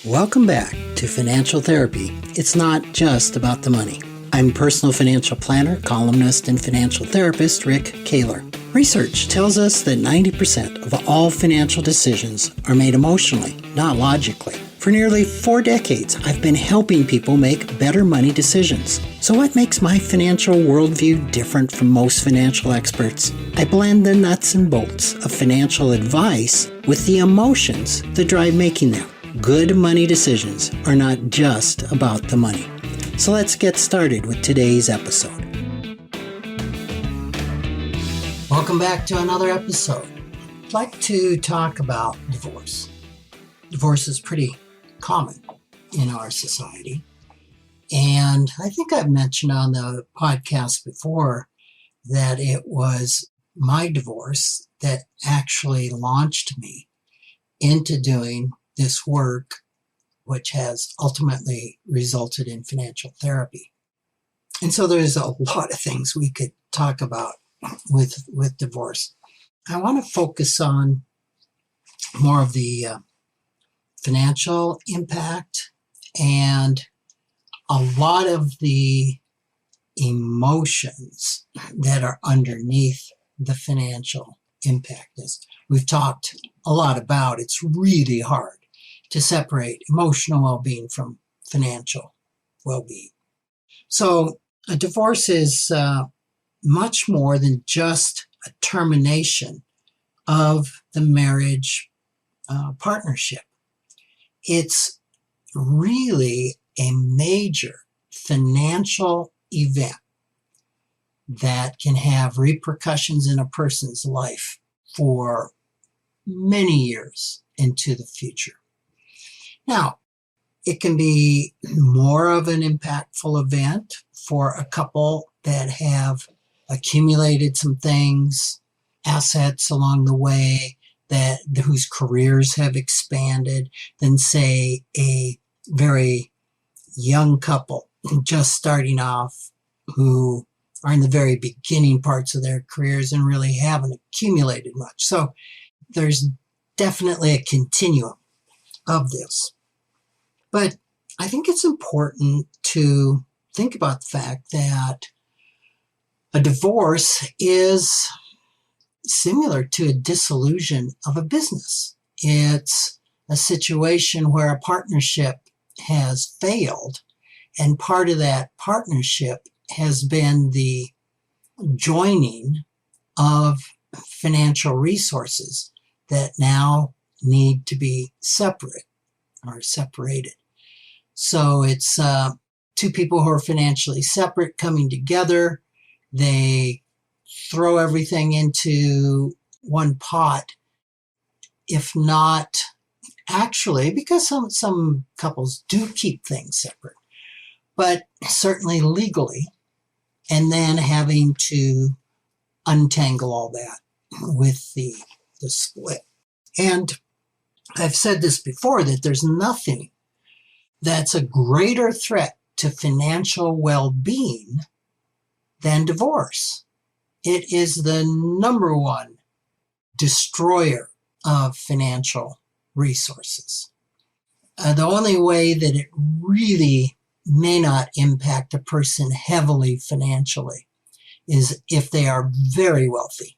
Welcome back to Financial Therapy. It's not just about the money. I'm personal financial planner, columnist, and financial therapist Rick Kahler. Research tells us that 90% of all financial decisions are made emotionally, not logically. For nearly 4 decades, I've been helping people make better money decisions. So what makes my financial worldview different from most financial experts? I blend the nuts and bolts of financial advice with the emotions that drive making them. Good money decisions are not just about the money. So let's get started with today's episode. Welcome back to another episode. I'd like to talk about divorce. Divorce is pretty common in our society. And I think I've mentioned on the podcast before that it was my divorce that actually launched me into doing this work, which has ultimately resulted in financial therapy. And so there's a lot of things we could talk about with divorce. I want to focus on more of the financial impact and a lot of the emotions that are underneath the financial impact. As we've talked a lot about, it's really hard to separate emotional well-being from financial well-being. So a divorce is much more than just a termination of the marriage partnership. It's really a major financial event that can have repercussions in a person's life for many years into the future. Now, it can be more of an impactful event for a couple that have accumulated some things, assets along the way, that whose careers have expanded than, say, a very young couple just starting off who are in the very beginning parts of their careers and really haven't accumulated much. So there's definitely a continuum of this. But I think it's important to think about the fact that a divorce is similar to a dissolution of a business. It's a situation where a partnership has failed, and part of that partnership has been the joining of financial resources that now need to be separate or separated. So it's two people who are financially separate coming together. They throw everything into one pot, if not actually, because some couples do keep things separate, but certainly legally, and then having to untangle all that with the split. And I've said this before, that there's nothing that's a greater threat to financial well-being than divorce. It is the number one destroyer of financial resources. The only way that it really may not impact a person heavily financially is if they are very wealthy.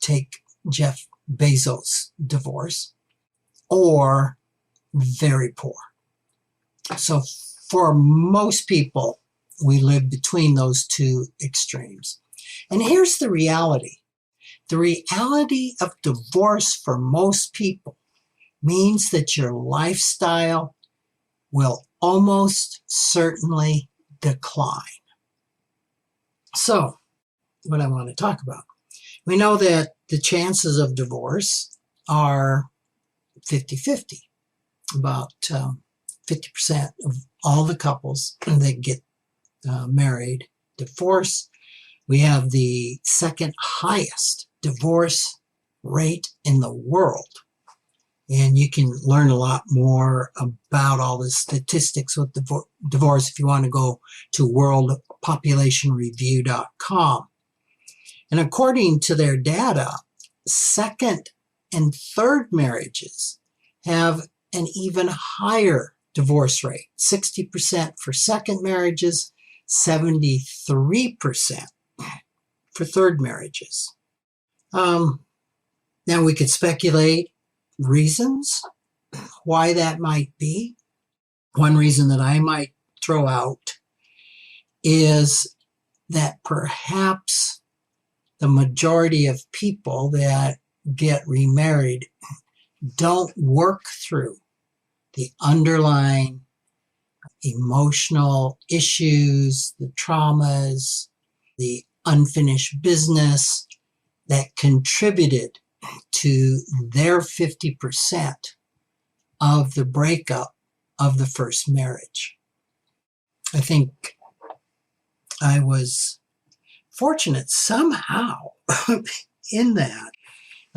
Take Jeff Bezos' divorce, or very poor. So for most people, we live between those two extremes. And here's the reality. The reality of divorce for most people means that your lifestyle will almost certainly decline. So, what I want to talk about. We know that the chances of divorce are 50-50. About 50% of all the couples that get married divorce. We have the second highest divorce rate in the world. And you can learn a lot more about all the statistics with divorce if you want to go to worldpopulationreview.com. And according to their data, second and third marriages have an even higher divorce rate. 60% for second marriages, 73% for third marriages. Now we could speculate reasons why that might be. One reason that I might throw out is that perhaps the majority of people that get remarried don't work through the underlying emotional issues, the traumas, the unfinished business that contributed to their 50% of the breakup of the first marriage. I think I was fortunate somehow in that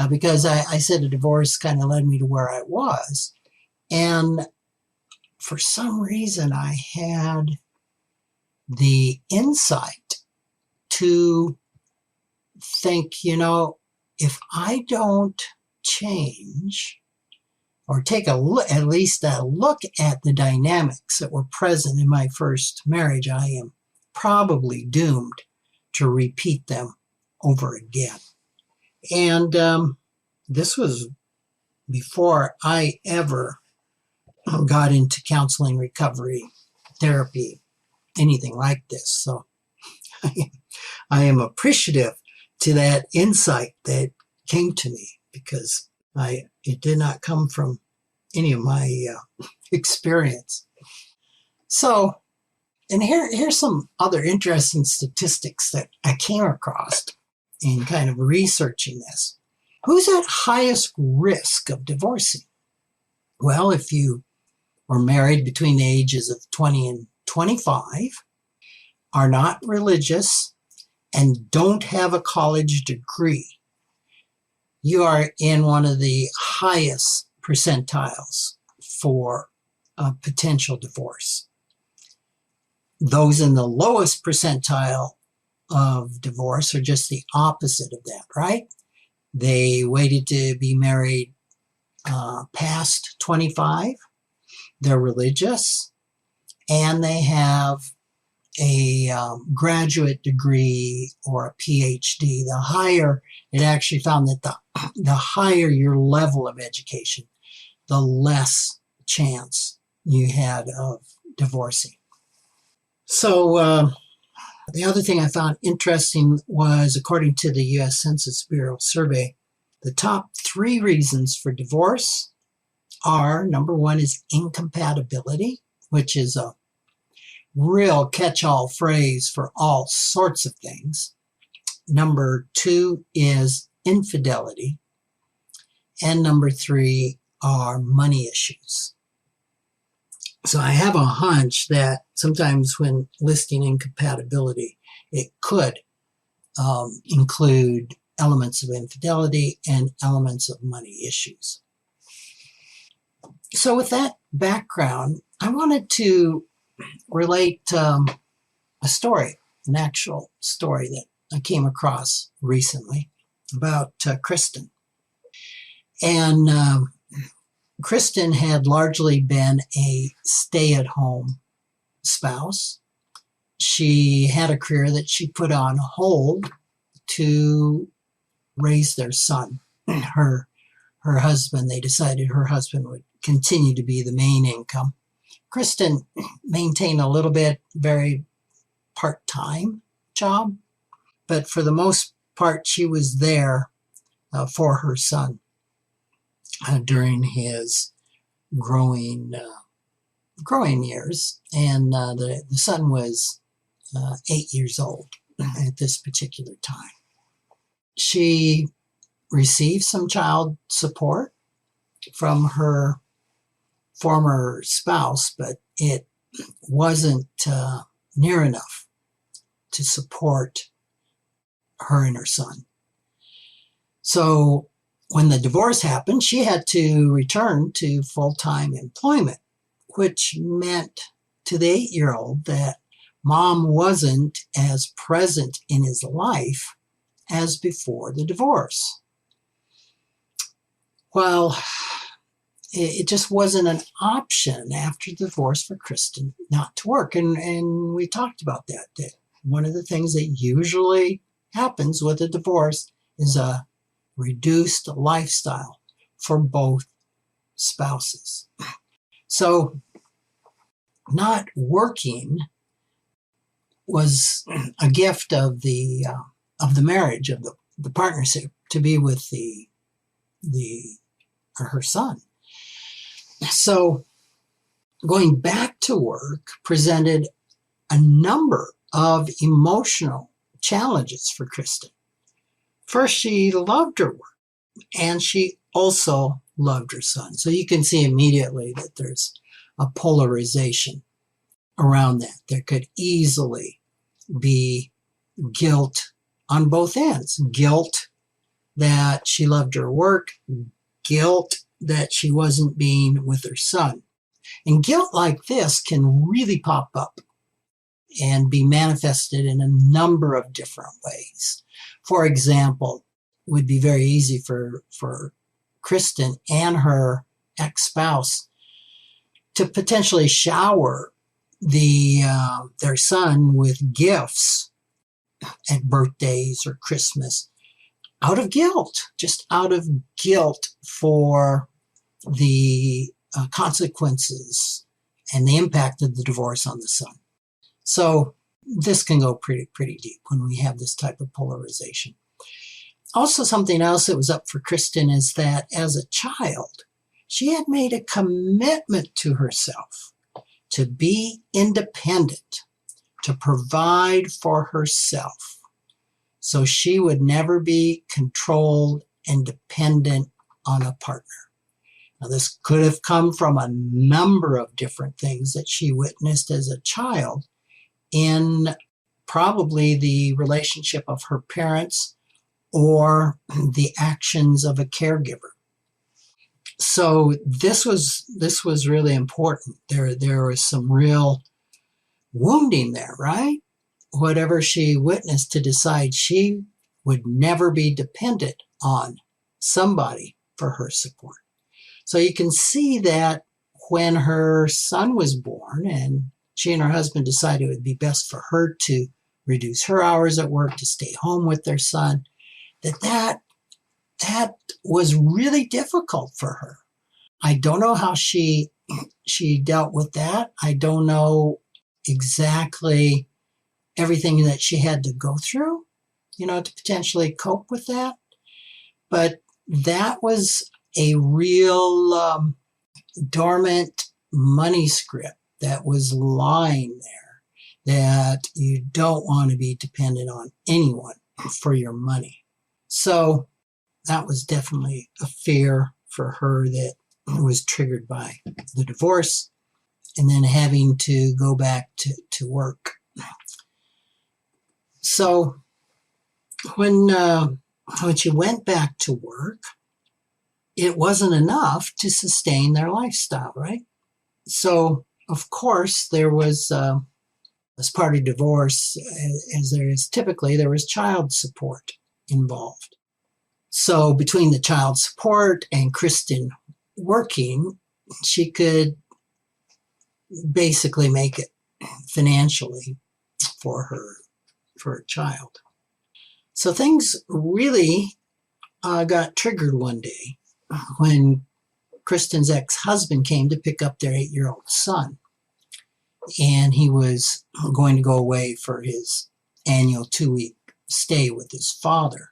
because I said a divorce kind of led me to where I was. And for some reason, I had the insight to think, if I don't change or take a look, at least a look at the dynamics that were present in my first marriage, I am probably doomed to repeat them over again. And this was before I ever got into counseling, recovery, therapy, anything like this. So I am appreciative to that insight that came to me because it did not come from any of my experience. So, and here's some other interesting statistics that I came across in kind of researching this. Who's at highest risk of divorcing? Well, if you were married between the ages of 20 and 25, are not religious, and don't have a college degree, you are in one of the highest percentiles for a potential divorce. Those in the lowest percentile of divorce are just the opposite of that, right? They waited to be married past 25. They're religious, and they have a graduate degree or a PhD. The higher, it actually found that the higher your level of education, the less chance you had of divorcing. So the other thing I found interesting was, according to the U.S. Census Bureau survey, the top 3 reasons for divorce are, number 1 is incompatibility, which is a real catch-all phrase for all sorts of things. Number 2 is infidelity. And number 3 are money issues. So I have a hunch that sometimes when listing incompatibility, it could include elements of infidelity and elements of money issues. So with that background, I wanted to relate a story, an actual story that I came across recently about Kirsten. And Kirsten had largely been a stay-at-home spouse. She had a career that she put on hold to raise their son. Her husband, they decided her husband would continue to be the main income. Kirsten maintained a little bit, very part-time job, but for the most part, she was there for her son during his growing years. And the son was 8 years old at this particular time. She received some child support from her former spouse, but it wasn't near enough to support her and her son. So when the divorce happened, she had to return to full-time employment, which meant to the 8-year-old that mom wasn't as present in his life as before the divorce. Well, it just wasn't an option after the divorce for Kristen not to work. And we talked about that one of the things that usually happens with a divorce is a reduced lifestyle for both spouses. So not working was a gift of the marriage, of the partnership, to be with her son. So going back to work presented a number of emotional challenges for Kristen. First, she loved her work, and she also loved her son. So you can see immediately that there's a polarization around that. There could easily be guilt on both ends. Guilt that she loved her work, guilt that she wasn't being with her son. And guilt like this can really pop up and be manifested in a number of different ways. For example, it would be very easy for Kristen and her ex-spouse to potentially shower their son with gifts at birthdays or Christmas out of guilt, just out of guilt for the consequences and the impact of the divorce on the son. So this can go pretty deep when we have this type of polarization. Also, something else that was up for Kristen is that as a child, she had made a commitment to herself to be independent, to provide for herself. So she would never be controlled and dependent on a partner. Now, this could have come from a number of different things that she witnessed as a child in probably the relationship of her parents or the actions of a caregiver. So this was really important. There was some real wounding there, right? Whatever she witnessed to decide she would never be dependent on somebody for her support. So you can see that when her son was born and she and her husband decided it would be best for her to reduce her hours at work, to stay home with their son, that was really difficult for her. I don't know how she dealt with that. I don't know exactly everything that she had to go through, to potentially cope with that. But that was a real dormant money script that was lying there, that you don't want to be dependent on anyone for your money. So that was definitely a fear for her that was triggered by the divorce and then having to go back to work. So when she went back to work, it wasn't enough to sustain their lifestyle, right? So, of course, there was, as part of divorce, as there is typically, there was child support involved. So between the child support and Kristen working, she could basically make it financially for her child. So things really got triggered one day when Kristen's ex-husband came to pick up their 8-year-old son. And he was going to go away for his annual 2-week stay with his father.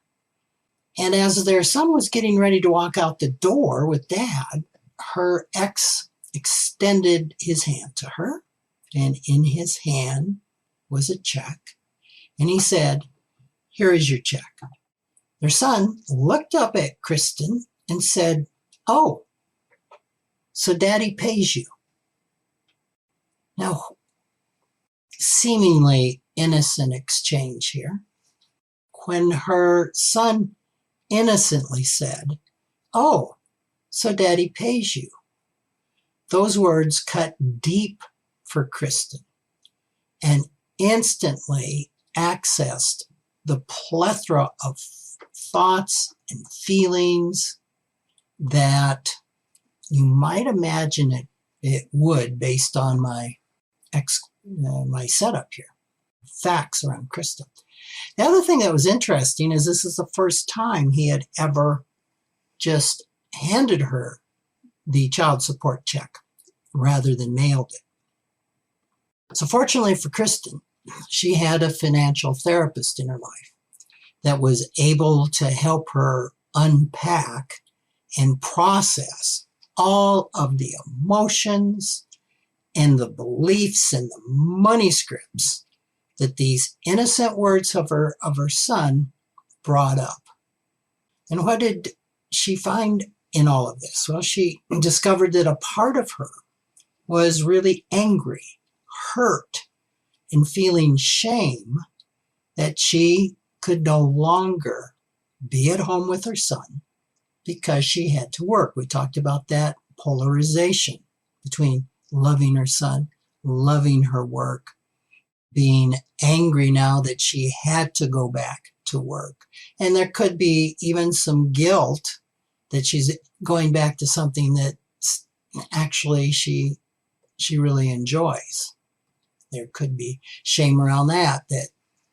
And as their son was getting ready to walk out the door with Dad, her ex extended his hand to her, and in his hand was a check. And he said, "Here is your check." Their son looked up at Kristen and said, "Oh, so Daddy pays you." Now, seemingly innocent exchange here. When her son innocently said, "Oh, so Daddy pays you," those words cut deep for Kristen and instantly accessed the plethora of thoughts and feelings that you might imagine it would, based on my setup here. Facts around Kristen. The other thing that was interesting is this is the first time he had ever just handed her the child support check rather than mailed it. So fortunately for Kristen, she had a financial therapist in her life that was able to help her unpack and process all of the emotions and the beliefs and the money scripts that these innocent words of her son brought up. And what did she find in all of this? Well, she discovered that a part of her was really angry, hurt, and feeling shame that she could no longer be at home with her son because she had to work. We talked about that polarization between loving her son, loving her work, being angry now that she had to go back to work. And there could be even some guilt that she's going back to something that actually she really enjoys. There could be shame around that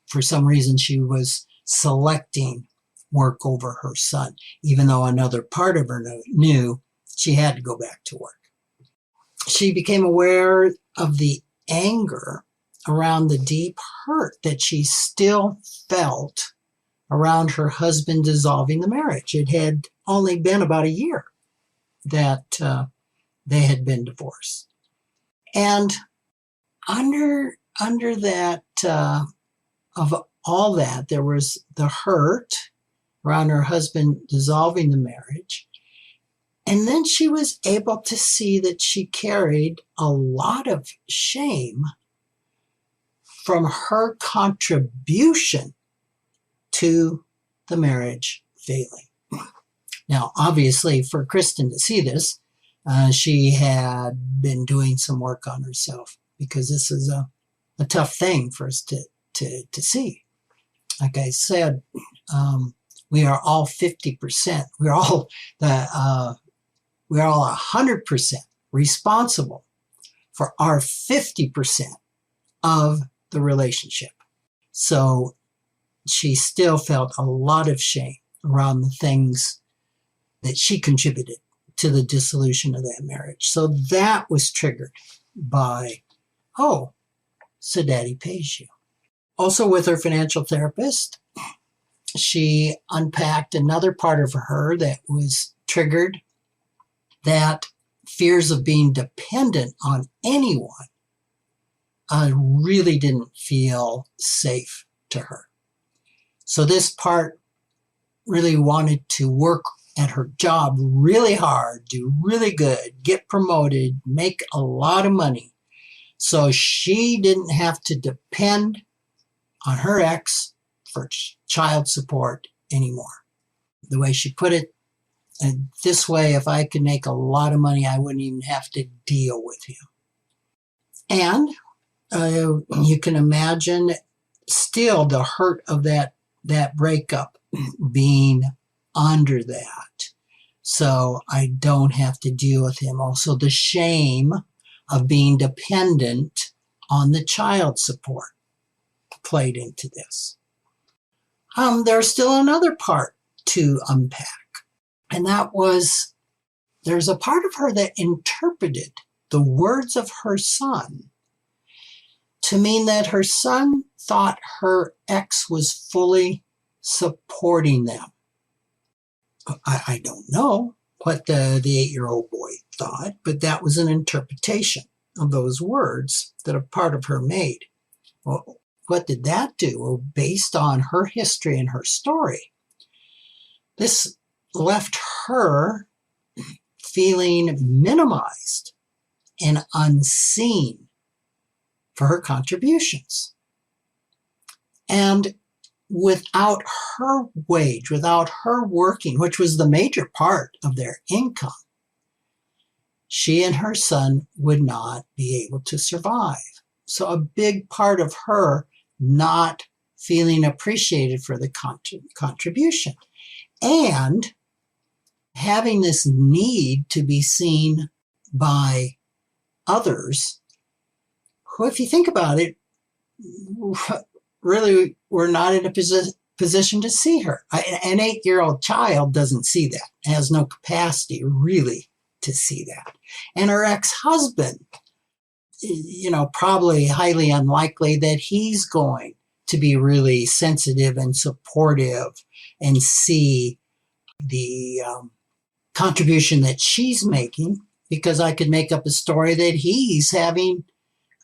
for some reason she was selecting work over her son, even though another part of her knew she had to go back to work. She became aware of the anger around the deep hurt that she still felt around her husband dissolving the marriage. It had only been about a year that they had been divorced. And under that, of all that, there was the hurt around her husband dissolving the marriage. And then she was able to see that she carried a lot of shame from her contribution to the marriage failing. Now, obviously, for Kristen to see this, she had been doing some work on herself, because this is a tough thing for us to see. Like I said, we are all 50%. We're all 100% responsible for our 50% of the relationship. So she still felt a lot of shame around the things that she contributed to the dissolution of that marriage. So that was triggered by, oh, so daddy pays you. Also with her financial therapist, she unpacked another part of her that was triggered, that fears of being dependent on anyone really didn't feel safe to her. So this part really wanted to work at her job really hard, do really good, get promoted, make a lot of money, so she didn't have to depend on her ex for child support anymore. The way she put it, and this way, if I could make a lot of money, I wouldn't even have to deal with him. And you can imagine still the hurt of that breakup being under that. So I don't have to deal with him. Also, the shame of being dependent on the child support played into this. There's still another part to unpack. And that was, there's a part of her that interpreted the words of her son to mean that her son thought her ex was fully supporting them. I don't know what the 8-year-old boy thought, but that was an interpretation of those words that a part of her made. Well, what did that do? Well, based on her history and her story, this left her feeling minimized and unseen for her contributions. And without her wage, without her working, which was the major part of their income, she and her son would not be able to survive. So a big part of her not feeling appreciated for the contribution, and having this need to be seen by others who, if you think about it, really were not in a position to see her. An 8-year-old child doesn't see that, has no capacity really to see that. And her ex-husband, probably highly unlikely that he's going to be really sensitive and supportive and see the contribution that she's making, because I could make up a story that he's having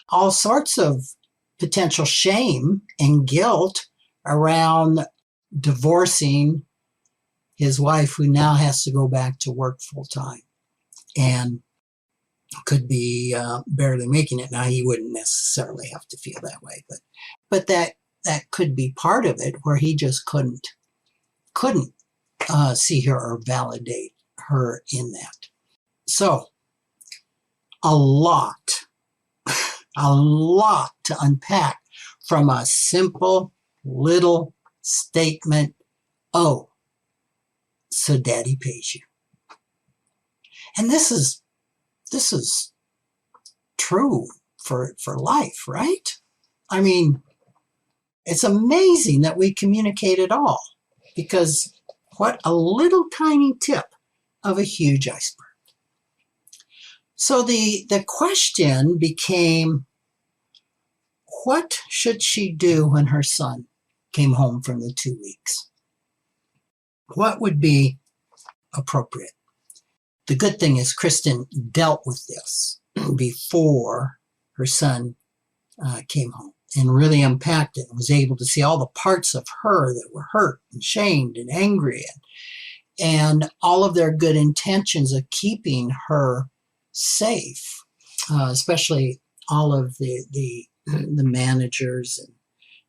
all sorts of potential shame and guilt around divorcing his wife, who now has to go back to work full time and could be barely making it. Now, he wouldn't necessarily have to feel that way, but that could be part of it, where he just couldn't see her or validate her in that. So a lot to unpack from a simple little statement, "Oh, so daddy pays you." And this is true for life, right? I mean, it's amazing that we communicate at all, because what a little tiny tip of a huge iceberg. So the question became, what should she do when her son came home from the 2 weeks? What would be appropriate? The good thing is Kirsten dealt with this before her son came home, and really unpacked it and was able to see all the parts of her that were hurt and shamed and angry, and all of their good intentions of keeping her safe, especially all of the managers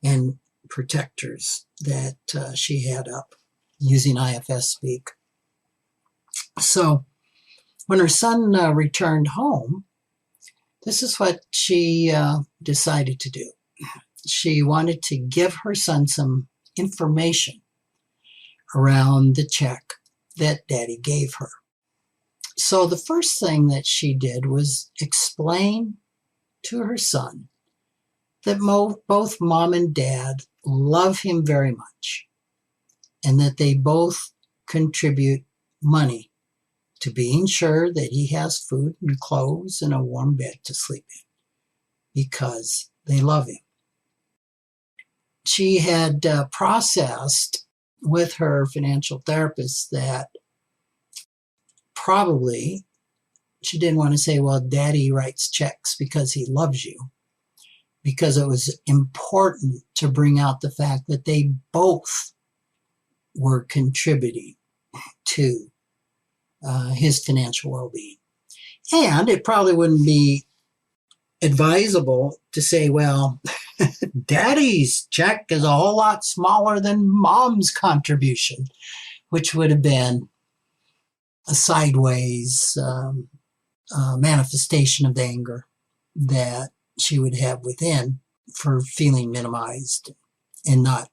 and protectors that she had up, using IFS speak. So when her son returned home, this is what she decided to do. She wanted to give her son some information around the check that daddy gave her. So the first thing that she did was explain to her son that both mom and dad love him very much, and that they both contribute money to being sure that he has food and clothes and a warm bed to sleep in, because they love him. She had processed with her financial therapist that probably she didn't want to say, well, daddy writes checks because he loves you, because it was important to bring out the fact that they both were contributing to his financial well-being. And it probably wouldn't be advisable to say, well, daddy's check is a whole lot smaller than mom's contribution, which would have been a sideways manifestation of anger that she would have within for feeling minimized and not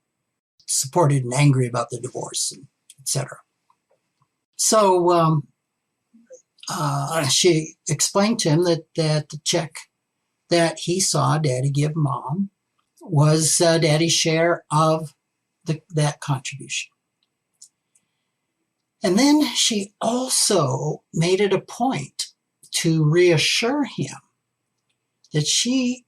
supported and angry about the divorce, etc. So she explained to him that the check that he saw daddy give mom was daddy's share of that contribution. And then she also made it a point to reassure him that she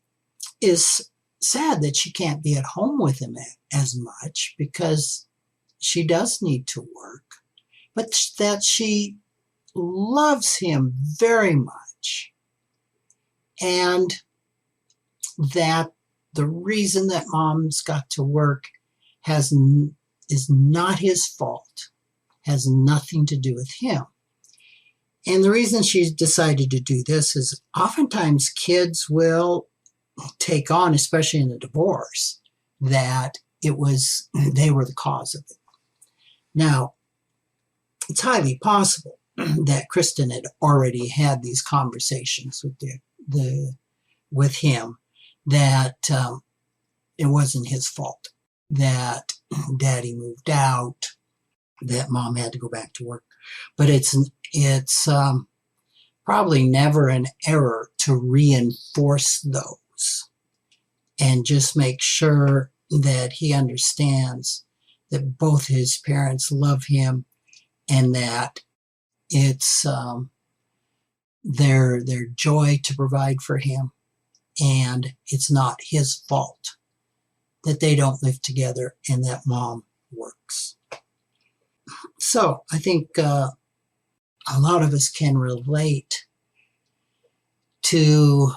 is sad that she can't be at home with him as much, because she does need to work, but that she loves him very much, and that the reason that mom's got to work is not his fault, has nothing to do with him. And the reason she's decided to do this is oftentimes kids will take on, especially in a divorce, that they were the cause of it. Now, it's highly possible that Kirsten had already had these conversations with him, that it wasn't his fault, that daddy moved out, that mom had to go back to work But it's probably never an error to reinforce those and just make sure that he understands that both his parents love him and that it's their joy to provide for him, and it's not his fault that they don't live together and that mom works. So I think a lot of us can relate to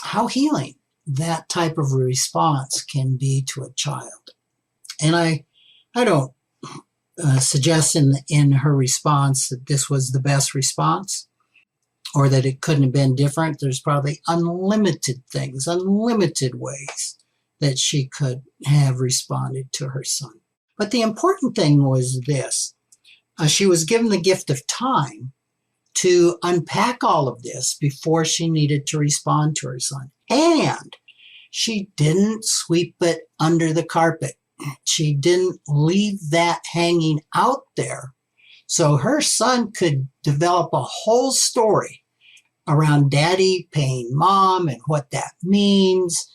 how healing that type of response can be to a child. And I don't suggest in her response that this was the best response or that it couldn't have been different. There's probably unlimited things, unlimited ways that she could have responded to her son. But the important thing was this. She was given the gift of time to unpack all of this before she needed to respond to her son. And she didn't sweep it under the carpet. She didn't leave that hanging out there. So her son could develop a whole story around daddy paying mom and what that means.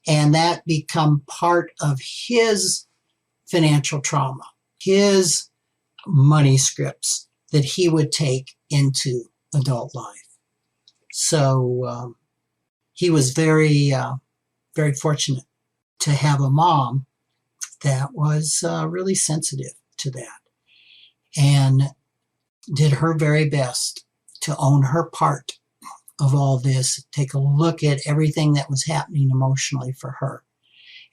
And that become part of his financial trauma, his money scripts that he would take into adult life. So he was very, very fortunate to have a mom that was really sensitive to that and did her very best to own her part of all this, take a look at everything that was happening emotionally for her,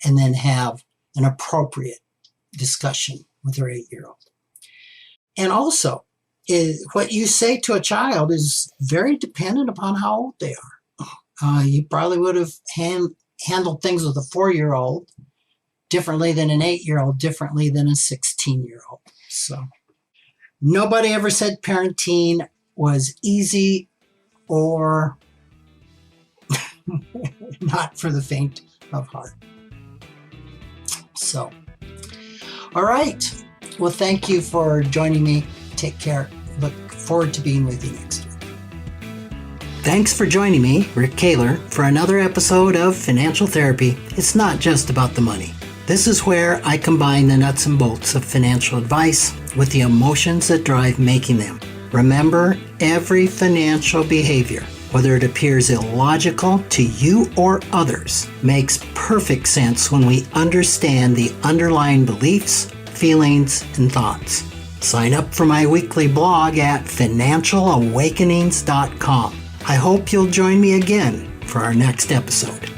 and then have an appropriate discussion with her 8-year-old. And also, what you say to a child is very dependent upon how old they are. You probably would have handled things with a 4-year-old differently than an 8-year-old, differently than a 16-year-old. So nobody ever said parenting was easy or not for the faint of heart. So, all right. Well, thank you for joining me. Take care. Look forward to being with you next week. Thanks for joining me, Rick Kahler, for another episode of Financial Therapy. It's not just about the money. This is where I combine the nuts and bolts of financial advice with the emotions that drive making them. Remember, every financial behavior, whether it appears illogical to you or others, makes perfect sense when we understand the underlying beliefs, feelings, and thoughts. Sign up for my weekly blog at financialawakenings.com. I hope you'll join me again for our next episode.